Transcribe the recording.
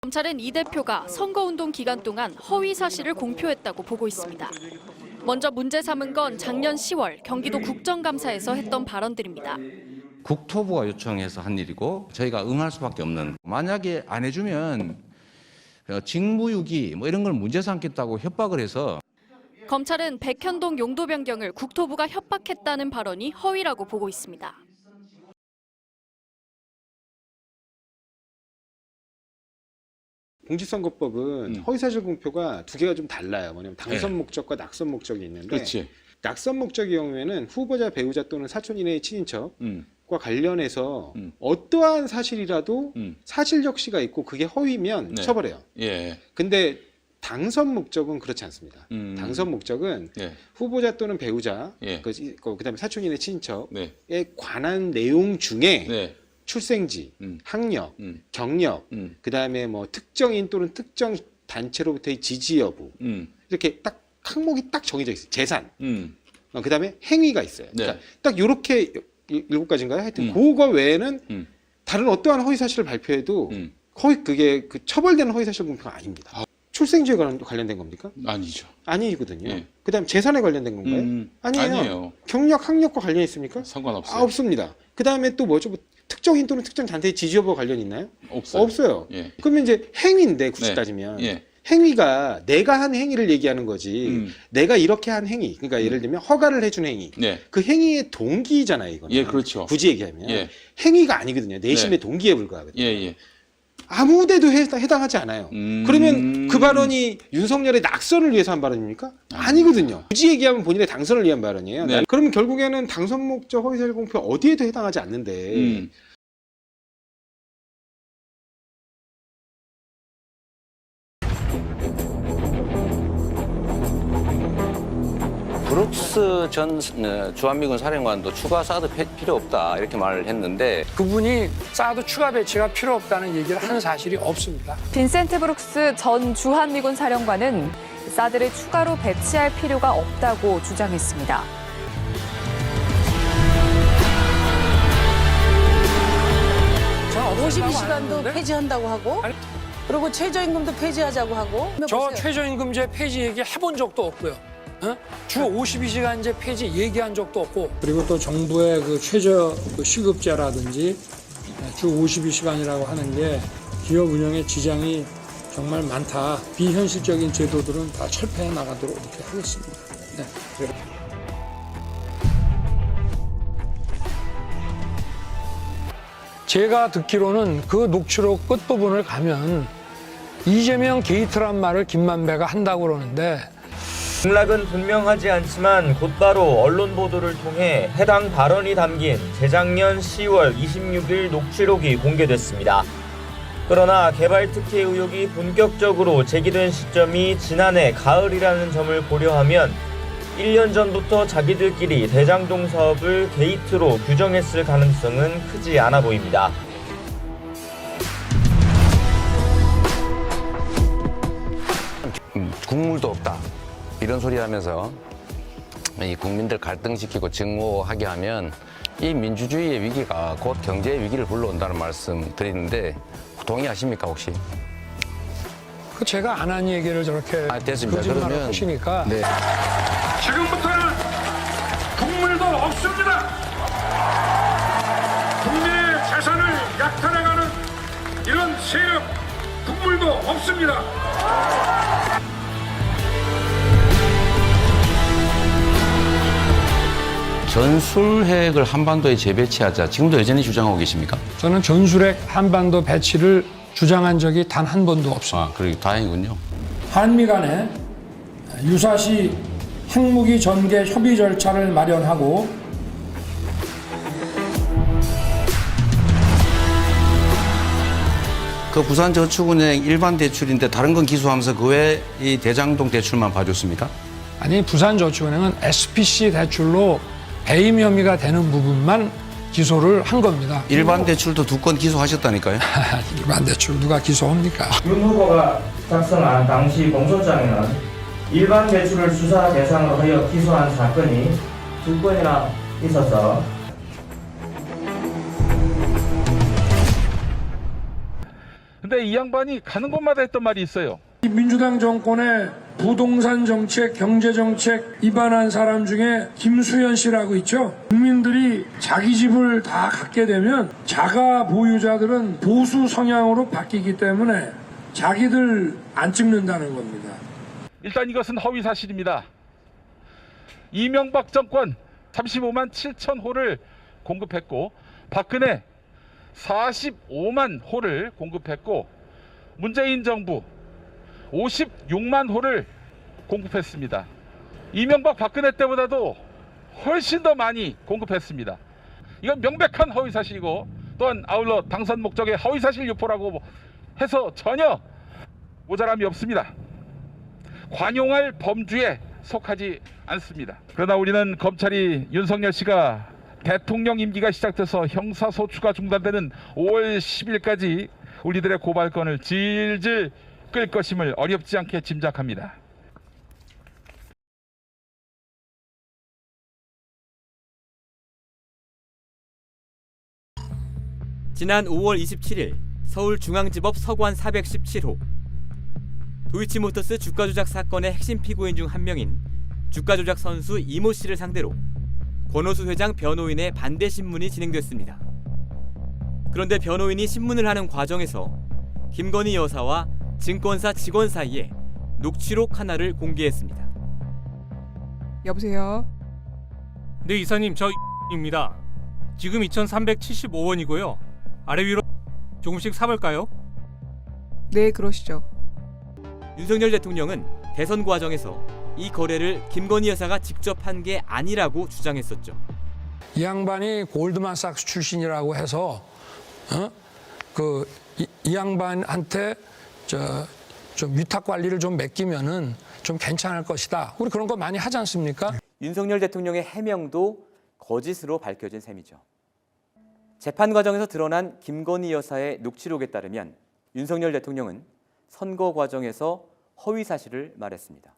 검찰은 이 대표가 선거운동 기간 동안 허위 사실을 공표했다고 보고 있습니다. 먼저 문제 삼은 건 작년 10월 경기도 국정감사에서 했던 발언들입니다. 국토부가 요청해서 한 일이고 저희가 응할 수밖에 없는, 만약에 안 해주면 직무유기 뭐 이런 걸 문제 삼겠다고 협박을 해서. 검찰은 백현동 용도 변경을 국토부가 협박했다는 발언이 허위라고 보고 있습니다. 공직선거법은 허위사실 공표가 두 개가 좀 달라요. 뭐냐면 당선 목적과 낙선 목적이 있는데, 그렇지. 낙선 목적의 경우에는 후보자, 배우자 또는 사촌 이내의 친인척과 관련해서 어떠한 사실이라도 사실 적시가 있고 그게 허위면 네. 처벌해요. 예. 근데 당선 목적은 그렇지 않습니다. 당선 목적은 예. 후보자 또는 배우자, 예. 그다음에 사촌 이내 친인척에 네. 관한 내용 중에 네. 출생지, 학력, 경력, 그다음에 뭐 특정인 또는 특정 단체로부터의 지지 여부, 이렇게 딱 항목이 딱 정해져 있어요. 재산, 그다음에 행위가 있어요. 네. 그러니까 딱 이렇게 7가지인가요? 하여튼 그거 외에는 다른 어떠한 허위 사실을 발표해도 그게 그 처벌되는 허위 사실 공표가 아닙니다. 출생지에 관련된 겁니까? 아니죠. 아니거든요. 예. 그다음 재산에 관련된 건가요? 아니에요. 경력, 학력과 관련 있습니까? 상관없어요. 없습니다. 그다음에 또 뭐죠? 특정인 또는 특정 단체의 지지 여부와 관련 있나요? 없어요. 없어요. 예. 그러면 이제 행위인데 굳이 네. 따지면 예. 행위가 내가 한 행위를 얘기하는 거지. 내가 이렇게 한 행위. 그러니까 예를 들면 허가를 해준 행위. 네. 그 행위의 동기잖아요, 이거는. 예, 그렇죠. 굳이 얘기하면 예. 행위가 아니거든요. 내심의 네. 동기에 불과하거든요. 예, 예. 아무데도 해당하지 않아요. 그러면 그 발언이 윤석열의 낙선을 위해서 한 발언입니까? 아니거든요. 굳이 얘기하면 본인의 당선을 위한 발언이에요. 네. 그러면 결국에는 당선 목적 허위사실 공표 어디에도 해당하지 않는데 브룩스 전 주한미군 사령관도 추가 사드 필요 없다 이렇게 말을 했는데, 그분이 사드 추가 배치가 필요 없다는 얘기를 한 사실이 없습니다. 빈센트 브룩스 전 주한미군 사령관은 사드를 추가로 배치할 필요가 없다고 주장했습니다. 저는 52시간도 폐지한다고 하고, 그리고 최저임금도 폐지하자고 하고. 저 최저임금제 폐지 얘기 해본 적도 없고요. 주 52시간제 폐지 얘기한 적도 없고. 그리고 또 정부의 그 최저 시급제라든지 주 52시간이라고 하는 게 기업 운영에 지장이 정말 많다. 비현실적인 제도들은 다 철폐해 나가도록 이렇게 하겠습니다. 네. 제가 듣기로는 그 녹취록 끝부분을 가면 이재명 게이트란 말을 김만배가 한다고 그러는데, 맥락은 분명하지 않지만 곧바로 언론 보도를 통해 해당 발언이 담긴 재작년 10월 26일 녹취록이 공개됐습니다. 그러나 개발 특혜 의혹이 본격적으로 제기된 시점이 지난해 가을이라는 점을 고려하면 1년 전부터 자기들끼리 대장동 사업을 게이트로 규정했을 가능성은 크지 않아 보입니다. 국물도 없다 이런 소리 하면서 이 국민들 갈등시키고 증오하게 하면 이 민주주의의 위기가 곧 경제의 위기를 불러온다는 말씀 드리는데 동의하십니까 혹시? 그 제가 안 한 얘기를 저렇게 됐습니다. 거짓말을 그러면 하시니까. 네. 지금부터는 국물도 없습니다. 국민의 재산을 약탈해가는 이런 세력 국물도 없습니다. 전술핵을 한반도에 재배치하자, 지금도 여전히 주장하고 계십니까? 저는 전술핵 한반도 배치를 주장한 적이 단 한 번도 없습니다. 그러기 다행이군요. 한미 간에 유사시 핵무기 전개 협의 절차를 마련하고 그 부산저축은행 일반 대출인데 다른 건 기소하면서 그 외에 이 대장동 대출만 봐줬습니까? 아니 부산저축은행은 SPC 대출로 배임 혐의가 되는 부분만 기소를 한 겁니다. 일반 대출도 2건 기소하셨다니까요. 일반 대출 누가 기소합니까? 윤 후보가 작성한 당시 공소장에는 일반 대출을 수사 대상으로 하여 기소한 사건이 2건이나 있어서 근데 이 양반이 가는 곳마다 했던 말이 있어요. 민주당 정권의 부동산 정책, 경제 정책 위반한 사람 중에 김수현 씨라고 있죠. 국민들이 자기 집을 다 갖게 되면 자가 보유자들은 보수 성향으로 바뀌기 때문에 자기들 안 찍는다는 겁니다. 일단 이것은 허위 사실입니다. 이명박 정권 35만 7천 호를 공급했고 박근혜 45만 호를 공급했고 문재인 정부 56만 호를 공급했습니다. 이명박 박근혜 때보다도 훨씬 더 많이 공급했습니다. 이건 명백한 허위사실이고 또한 아울러 당선 목적의 허위사실 유포라고 해서 전혀 모자람이 없습니다. 관용할 범주에 속하지 않습니다. 그러나 우리는 검찰이 윤석열 씨가 대통령 임기가 시작돼서 형사소추가 중단되는 5월 10일까지 우리들의 고발건을 질질 끌 것임을 어렵지 않게 짐작합니다. 지난 5월 27일 서울중앙지법 서관 417호 도이치모터스 주가 조작 사건의 핵심 피고인 중 한 명인 주가 조작 선수 이모 씨를 상대로 권오수 회장 변호인의 반대 신문이 진행됐습니다. 그런데 변호인이 신문을 하는 과정에서 김건희 여사와 증권사 직원 사이에 녹취록 하나를 공개했습니다. 여보세요? 네, 이사님, 저 입니다. 지금 2,375원이고요. 아래 위로 조금씩 사볼까요? 네, 그러시죠. 윤석열 대통령은 대선 과정에서 이 거래를 김건희 여사가 직접 한 게 아니라고 주장했었죠. 이 양반이 골드만삭스 출신이라고 해서 이 양반한테 좀 위탁 관리를 좀 맡기면은 좀 괜찮을 것이다. 우리 그런 거 많이 하지 않습니까? 윤석열 대통령의 해명도 거짓으로 밝혀진 셈이죠. 재판 과정에서 드러난 김건희 여사의 녹취록에 따르면 윤석열 대통령은 선거 과정에서 허위 사실을 말했습니다.